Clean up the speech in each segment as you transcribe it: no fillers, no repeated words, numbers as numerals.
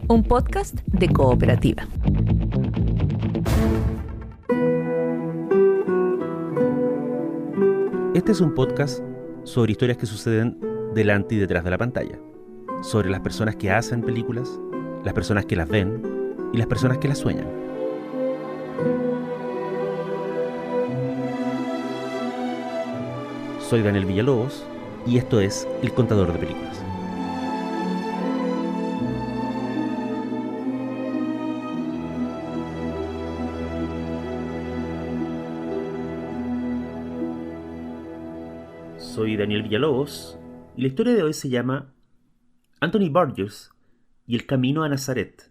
un podcast de Cooperativa. Este es un podcast sobre historias que suceden delante y detrás de la pantalla, sobre las personas que hacen películas, las personas que las ven y las personas que las sueñan. Soy Daniel Villalobos y esto es El Contador de Películas. Soy Daniel Villalobos y la historia de hoy se llama Anthony Burgess y el camino a Nazaret.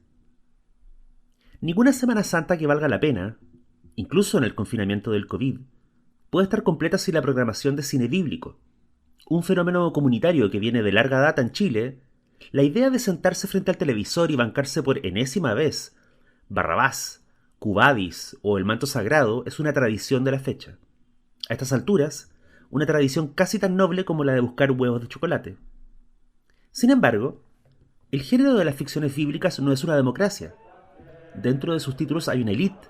Ninguna Semana Santa que valga la pena, incluso en el confinamiento del COVID, puede estar completa sin la programación de cine bíblico. Un fenómeno comunitario que viene de larga data en Chile, la idea de sentarse frente al televisor y bancarse por enésima vez Barrabás, Cubadis o El Manto Sagrado es una tradición de la fecha. A estas alturas, una tradición casi tan noble como la de buscar huevos de chocolate. Sin embargo, el género de las ficciones bíblicas no es una democracia. Dentro de sus títulos hay una élite,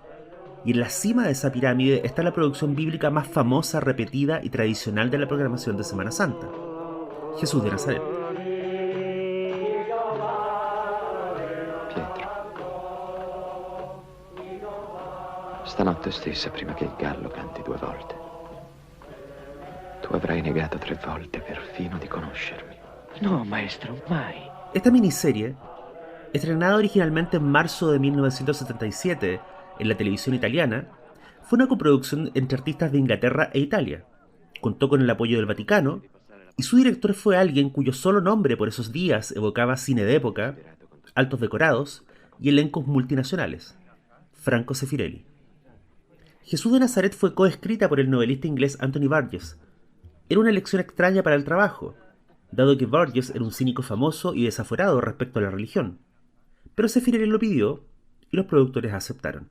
y en la cima de esa pirámide está la producción bíblica más famosa, repetida y tradicional de la programación de Semana Santa: Jesús de Nazaret. Pietro, stanotte stessa, prima che il gallo canti 2 volte, tu avrai negato 3 volte perfino di conoscermi. No, maestro, mai. Esta miniserie, estrenada originalmente en marzo de 1977 en la televisión italiana, fue una coproducción entre artistas de Inglaterra e Italia. Contó con el apoyo del Vaticano, y su director fue alguien cuyo solo nombre por esos días evocaba cine de época, altos decorados y elencos multinacionales: Franco Sefirelli. Jesús de Nazaret fue coescrita por el novelista inglés Anthony Burgess. Era una elección extraña para el trabajo, dado que Burgess era un cínico famoso y desaforado respecto a la religión. Pero Sefirelli lo pidió y los productores aceptaron.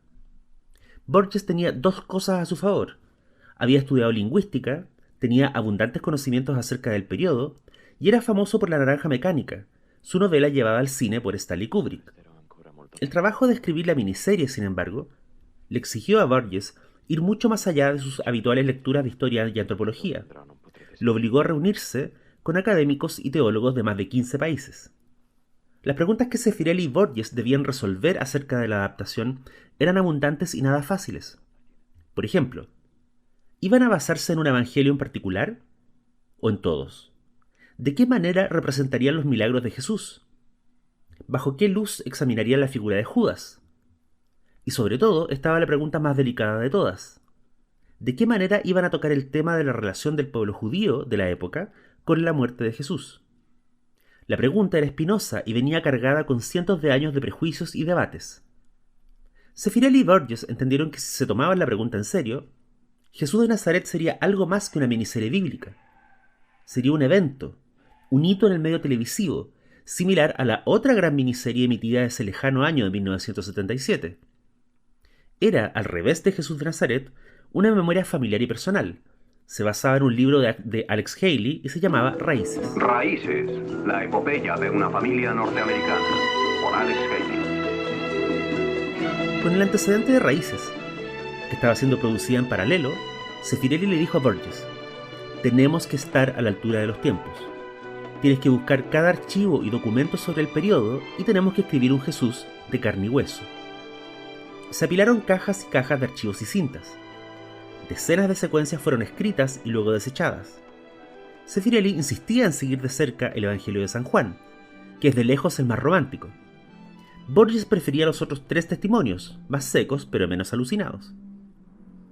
Burgess tenía 2 cosas a su favor. Había estudiado lingüística, tenía abundantes conocimientos acerca del periodo y era famoso por La Naranja Mecánica, su novela llevada al cine por Stanley Kubrick. El trabajo de escribir la miniserie, sin embargo, le exigió a Burgess ir mucho más allá de sus habituales lecturas de historia y antropología. Lo obligó a reunirse con académicos y teólogos de más de 15 países. Las preguntas que Sefirelli y Burgess debían resolver acerca de la adaptación eran abundantes y nada fáciles. Por ejemplo, ¿iban a basarse en un evangelio en particular o en todos? ¿De qué manera representarían los milagros de Jesús? ¿Bajo qué luz examinarían la figura de Judas? Y sobre todo estaba la pregunta más delicada de todas: ¿de qué manera iban a tocar el tema de la relación del pueblo judío de la época con la muerte de Jesús? La pregunta era espinosa y venía cargada con cientos de años de prejuicios y debates. Sefirelli y Burgess entendieron que si se tomaban la pregunta en serio, Jesús de Nazaret sería algo más que una miniserie bíblica. Sería un evento, un hito en el medio televisivo, similar a la otra gran miniserie emitida ese lejano año de 1977. Era, al revés de Jesús de Nazaret, una memoria familiar y personal. Se basaba en un libro de Alex Haley y se llamaba Raíces. Raíces, la epopeya de una familia norteamericana, por Alex Haley. Con el antecedente de Raíces, que estaba siendo producida en paralelo, Sefirelli le dijo a Burgess: tenemos que estar a la altura de los tiempos. Tienes que buscar cada archivo y documento sobre el periodo y tenemos que escribir un Jesús de carne y hueso. Se apilaron cajas y cajas de archivos y cintas. Decenas de secuencias fueron escritas y luego desechadas. Sefirelli insistía en seguir de cerca el Evangelio de San Juan, que es de lejos el más romántico. Burgess prefería los otros 3 testimonios, más secos pero menos alucinados.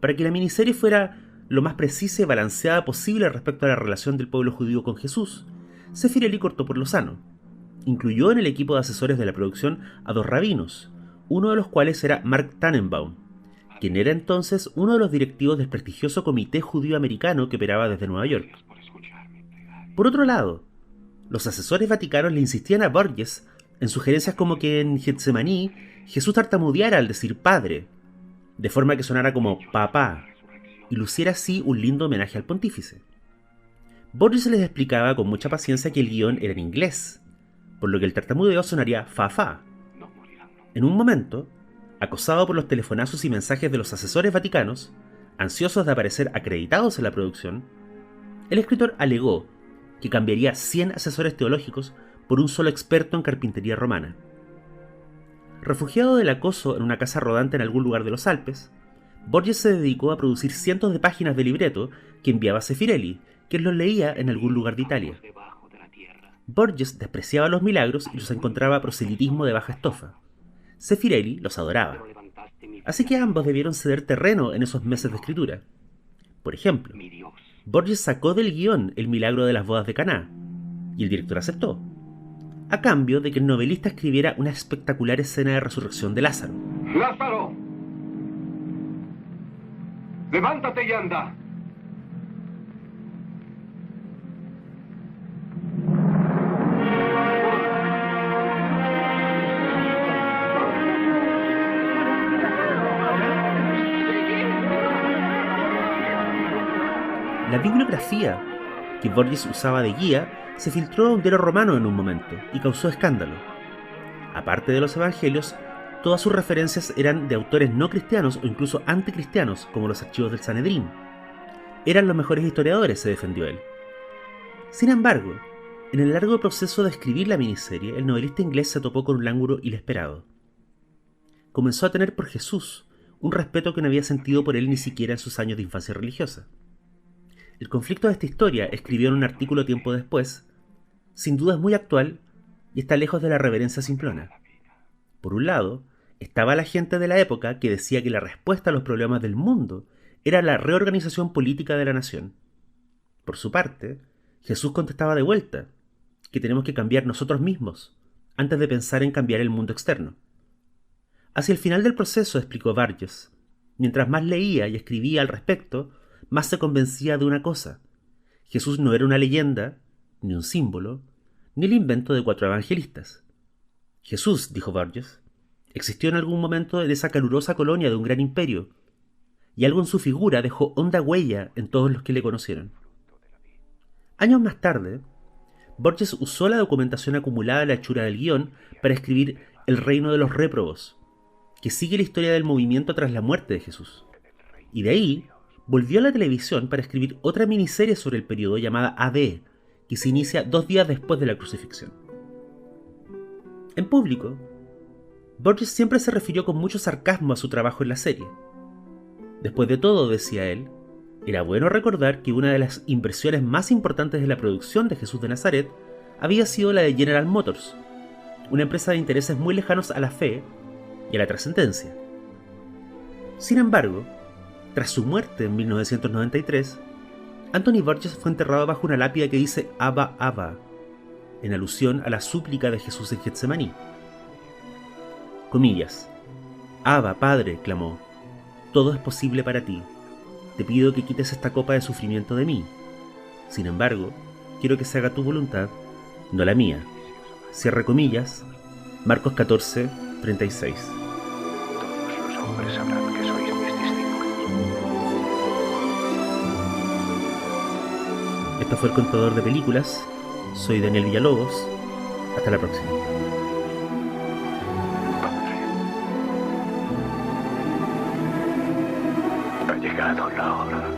Para que la miniserie fuera lo más precisa y balanceada posible respecto a la relación del pueblo judío con Jesús, Sefirelli cortó por lo sano. Incluyó en el equipo de asesores de la producción a 2 rabinos, uno de los cuales era Mark Tannenbaum, quien era entonces uno de los directivos del prestigioso Comité Judío Americano que operaba desde Nueva York. Por otro lado, los asesores vaticanos le insistían a Burgess en sugerencias como que en Getsemaní Jesús tartamudeara al decir padre, de forma que sonara como papá, y luciera así un lindo homenaje al pontífice. Burgess les explicaba con mucha paciencia que el guión era en inglés, por lo que el tartamudeo sonaría fa-fa, En un momento, acosado por los telefonazos y mensajes de los asesores vaticanos, ansiosos de aparecer acreditados en la producción, el escritor alegó que cambiaría 100 asesores teológicos por un solo experto en carpintería romana. Refugiado del acoso en una casa rodante en algún lugar de los Alpes, Borges se dedicó a producir cientos de páginas de libreto que enviaba a Sefirelli, quien los leía en algún lugar de Italia. Borges despreciaba los milagros y los encontraba proselitismo de baja estofa. Sefirelli los adoraba. Así que ambos debieron ceder terreno en esos meses de escritura. Por ejemplo, Borges sacó del guión el milagro de las bodas de Caná, y el director aceptó, a cambio de que el novelista escribiera una espectacular escena de resurrección de Lázaro. ¡Lázaro! ¡Levántate y anda! La bibliografía que Borges usaba de guía se filtró a un diario romano en un momento y causó escándalo. Aparte de los evangelios, todas sus referencias eran de autores no cristianos o incluso anticristianos, como los archivos del Sanedrín. Eran los mejores historiadores, se defendió él. Sin embargo, en el largo proceso de escribir la miniserie, el novelista inglés se topó con un ángulo inesperado. Comenzó a tener por Jesús un respeto que no había sentido por él ni siquiera en sus años de infancia religiosa. El conflicto de esta historia, escribió en un artículo tiempo después, sin duda es muy actual y está lejos de la reverencia simplona. Por un lado, estaba la gente de la época que decía que la respuesta a los problemas del mundo era la reorganización política de la nación. Por su parte, Jesús contestaba de vuelta que tenemos que cambiar nosotros mismos antes de pensar en cambiar el mundo externo. Hacia el final del proceso, explicó Borges, mientras más leía y escribía al respecto, más se convencía de una cosa: Jesús no era una leyenda, ni un símbolo, ni el invento de 4 evangelistas. Jesús, dijo Borges, existió en algún momento en esa calurosa colonia de un gran imperio, y algo en su figura dejó honda huella en todos los que le conocieron. Años más tarde, Borges usó la documentación acumulada en la hechura del guión para escribir El reino de los réprobos, que sigue la historia del movimiento tras la muerte de Jesús. Y de ahí volvió a la televisión para escribir otra miniserie sobre el periodo llamada AD, que se inicia 2 días después de la crucifixión. En público, Borges siempre se refirió con mucho sarcasmo a su trabajo en la serie. Después de todo, decía él, era bueno recordar que una de las inversiones más importantes de la producción de Jesús de Nazaret había sido la de General Motors, una empresa de intereses muy lejanos a la fe y a la trascendencia. Sin embargo, tras su muerte en 1993, Anthony Borges fue enterrado bajo una lápida que dice Abba, Abba, en alusión a la súplica de Jesús en Getsemaní. Comillas. Abba, Padre, clamó, todo es posible para ti. Te pido que quites esta copa de sufrimiento de mí. Sin embargo, quiero que se haga tu voluntad, no la mía. Cierre comillas. Marcos 14, 36. Todos los hombres sabrán que sois mis discípulos. Esto fue El Contador de Películas. Soy Daniel Villalobos. Hasta la próxima. Ha llegado la hora.